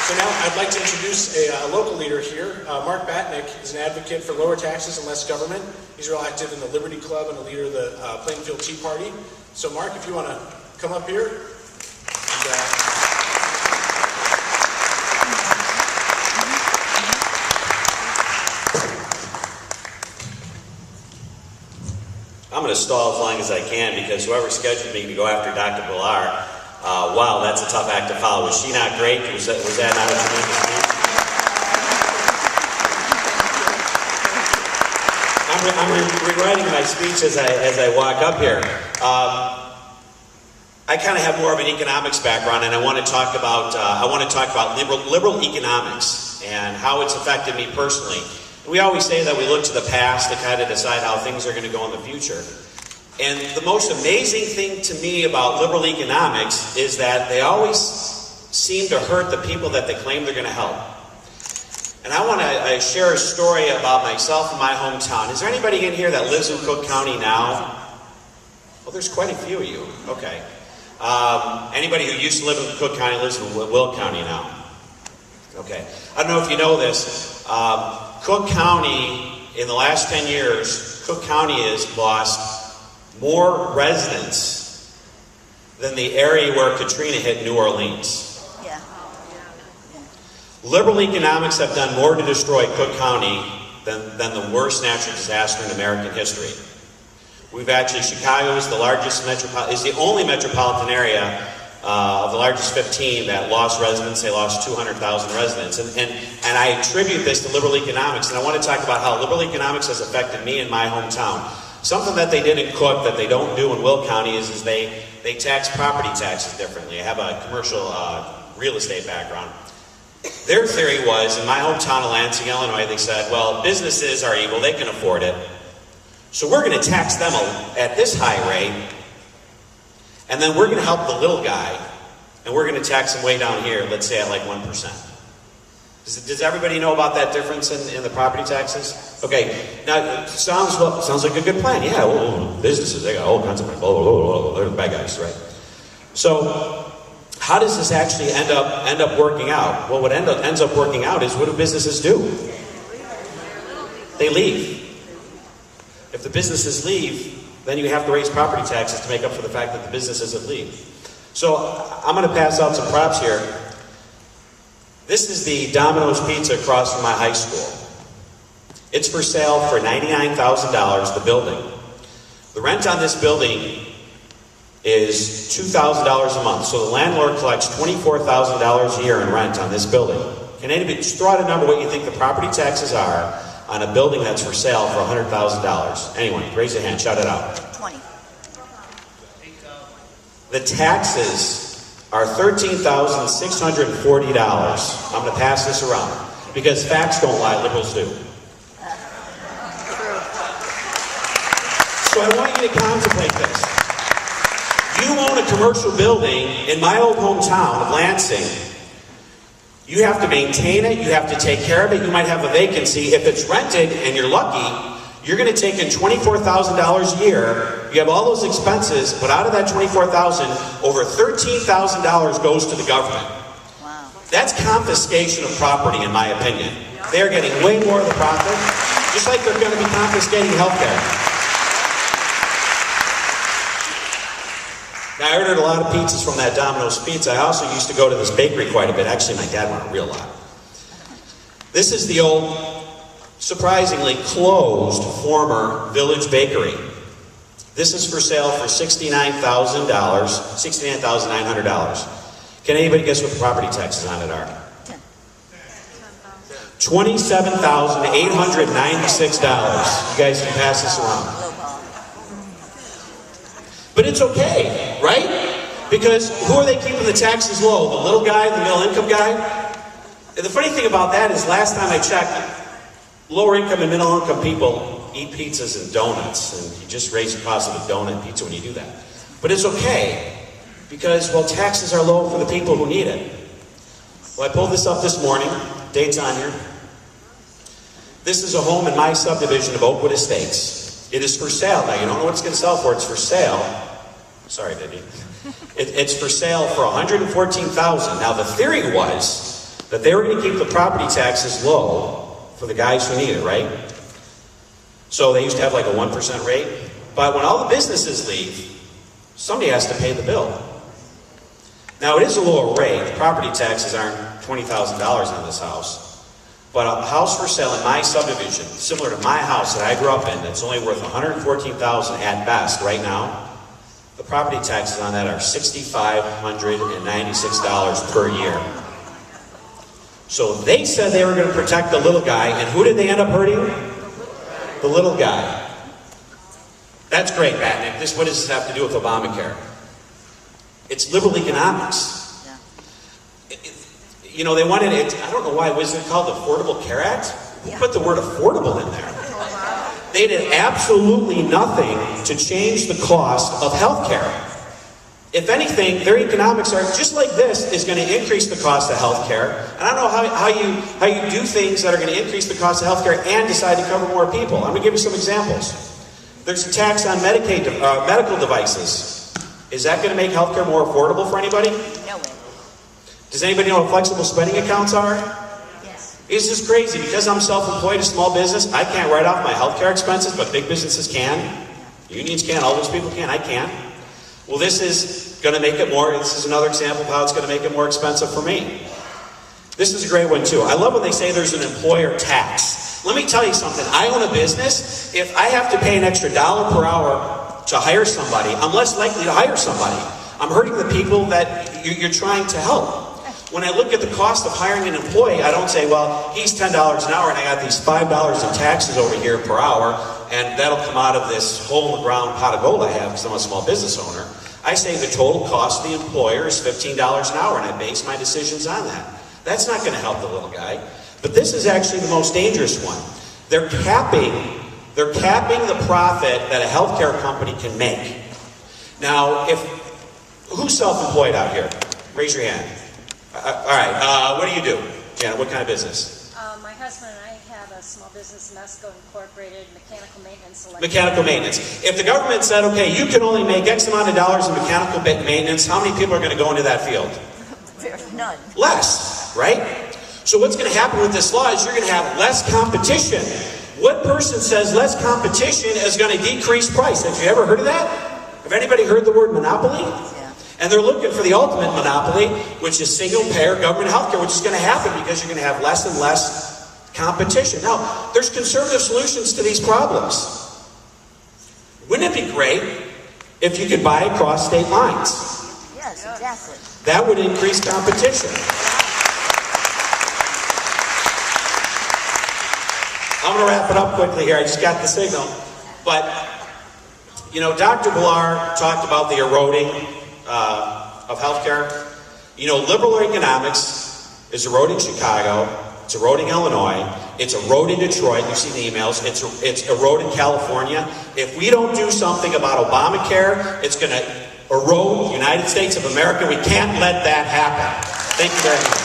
So now I'd like to introduce a local leader here. Mark Batinick is an advocate for lower taxes and less government. He's real active in the Liberty Club and a leader of the Plainfield Tea Party. So Mark, if you want to come up here. I'm going to stall as long as I can because whoever scheduled me to go after Dr. Villar, wow, that's a tough act to follow. Was she not great? Was that not a tremendous speech? I'm rewriting my speech as I walk up here. I kind of have more of an economics background, and I want to talk about liberal economics and how it's affected me personally. We always say that we look to the past to kind of decide how things are going to go in the future. And the most amazing thing to me about liberal economics is that they always seem to hurt the people that they claim they're going to help. And I want to share a story about myself and my hometown. Is there anybody in here that lives in Cook County now? Well, there's quite a few of you. Okay. Anybody who used to live in Cook County lives in Will County now? Okay. I don't know if you know this. Cook County, in the last 10 years, Cook County has lost more residents than the area where Katrina hit New Orleans. Yeah. Liberal economics have done more to destroy Cook County than the worst natural disaster in American history. We've actually, Chicago is the largest is the only metropolitan area of the largest 15 that lost residents. They lost 200,000 residents. And I attribute this to liberal economics. And I want to talk about how liberal economics has affected me in my hometown. Something that they did in Cook that they don't do in Will County is they tax property taxes differently. I have a commercial real estate background. Their theory was, in my hometown of Lansing, Illinois, they said, well, businesses are evil, they can afford it. So we're going to tax them at this high rate, and then we're going to help the little guy, and we're going to tax him way down here, let's say at like 1%. Does everybody know about that difference in the property taxes? Okay, now it sounds like a good plan. Yeah, well, businesses, they got all kinds of money, blah, blah, blah, blah, they're the bad guys, right? So how does this actually end up working out? Well, what ends up working out is, what do businesses do? They leave. If the businesses leave, then you have to raise property taxes to make up for the fact that the businesses have leave. So I'm going to pass out some props here. This is the Domino's Pizza across from my high school. It's for sale for $99,000, the building. The rent on this building is $2,000 a month. So the landlord collects $24,000 a year in rent on this building. Can anybody just throw out a number what you think the property taxes are on a building that's for sale for $100,000? Anyone, raise your hand, shout it out. 20. The taxes are $13,640. I'm going to pass this around because facts don't lie, liberals do. So I want you to contemplate this. You own a commercial building in my old hometown of Lansing. You have to maintain it, you have to take care of it, you might have a vacancy. If it's rented and you're lucky, you're going to take in $24,000 a year. You have all those expenses, but out of that $24,000, over $13,000 goes to the government. Wow. That's confiscation of property, in my opinion. They're getting way more of the profit, just like they're going to be confiscating health care. Now, I ordered a lot of pizzas from that Domino's Pizza. I also used to go to this bakery quite a bit. Actually, my dad went a real lot. This is the old, surprisingly closed, former Village Bakery. This is for sale for $69,900. Can anybody guess what the property taxes on it are? $27,896. You guys can pass this around. But it's okay, right? Because who are they keeping the taxes low? The little guy, the middle income guy? And the funny thing about that is, last time I checked, lower income and middle income people eat pizzas and donuts, and you just raise the cost of a donut pizza when you do that. But it's okay, because, well, taxes are low for the people who need it. Well, I pulled this up this morning, date's on here. This is a home in my subdivision of Oakwood Estates. It is for sale. Now, you don't know what it's going to sell for. It's for sale. Sorry, Diddy. It's for sale for $114,000. Now, the theory was that they were going to keep the property taxes low for the guys who need it, right? So they used to have like a 1% rate. But when all the businesses leave, somebody has to pay the bill. Now, it is a lower rate. The property taxes aren't $20,000 on this house. But a house for sale in my subdivision, similar to my house that I grew up in, that's only worth $114,000 at best right now, the property taxes on that are $6,596 per year. So they said they were going to protect the little guy, and who did they end up hurting? The little guy. That's great, Batinick. What does this have to do with Obamacare? It's liberal economics. You know, they wanted it, I don't know why, was it called the Affordable Care Act? Who put the word affordable in there? They did absolutely nothing to change the cost of health care. If anything, their economics are, just like this, is going to increase the cost of health care. And I don't know how you do things that are going to increase the cost of health care and decide to cover more people. I'm going to give you some examples. There's a tax on medical devices. Is that going to make health care more affordable for anybody? No way. Does anybody know what flexible spending accounts are? Yes. It's just crazy. Because I'm self-employed, a small business, I can't write off my healthcare expenses, but big businesses can. Unions can, all those people can, I can't. Well, this is going to make it more, this is another example of how it's going to make it more expensive for me. This is a great one too. I love when they say there's an employer tax. Let me tell you something. I own a business. If I have to pay an extra $1 per hour to hire somebody, I'm less likely to hire somebody. I'm hurting the people that you're trying to help. When I look at the cost of hiring an employee, I don't say, well, he's $10 an hour and I got these $5 in taxes over here per hour, and that'll come out of this hole-in-the-ground pot of gold I have because I'm a small business owner. I say the total cost of the employer is $15 an hour, and I base my decisions on that. That's not going to help the little guy. But this is actually the most dangerous one. They're capping the profit that a healthcare company can make. Now, who's self-employed out here? Raise your hand. All right, what do you do? Janet, what kind of business? My husband and I have a small business, Mesco Incorporated, mechanical maintenance. Mechanical maintenance. If the government said, okay, you can only make X amount of dollars in mechanical maintenance, how many people are going to go into that field? None. Less, right? So what's going to happen with this law is you're going to have less competition. What person says less competition is going to decrease price? Have you ever heard of that? Have anybody heard the word monopoly? And they're looking for the ultimate monopoly, which is single-payer government health care, which is going to happen because you're going to have less and less competition. Now, there's conservative solutions to these problems. Wouldn't it be great if you could buy across state lines? Yes, exactly. That would increase competition. I'm going to wrap it up quickly here. I just got the signal. But, you know, Dr. Villar talked about the eroding of healthcare. You know, liberal economics is eroding Chicago, it's eroding Illinois, it's eroding Detroit, you see the emails, it's eroding California. If we don't do something about Obamacare, it's going to erode the United States of America. We can't let that happen. Thank you very much.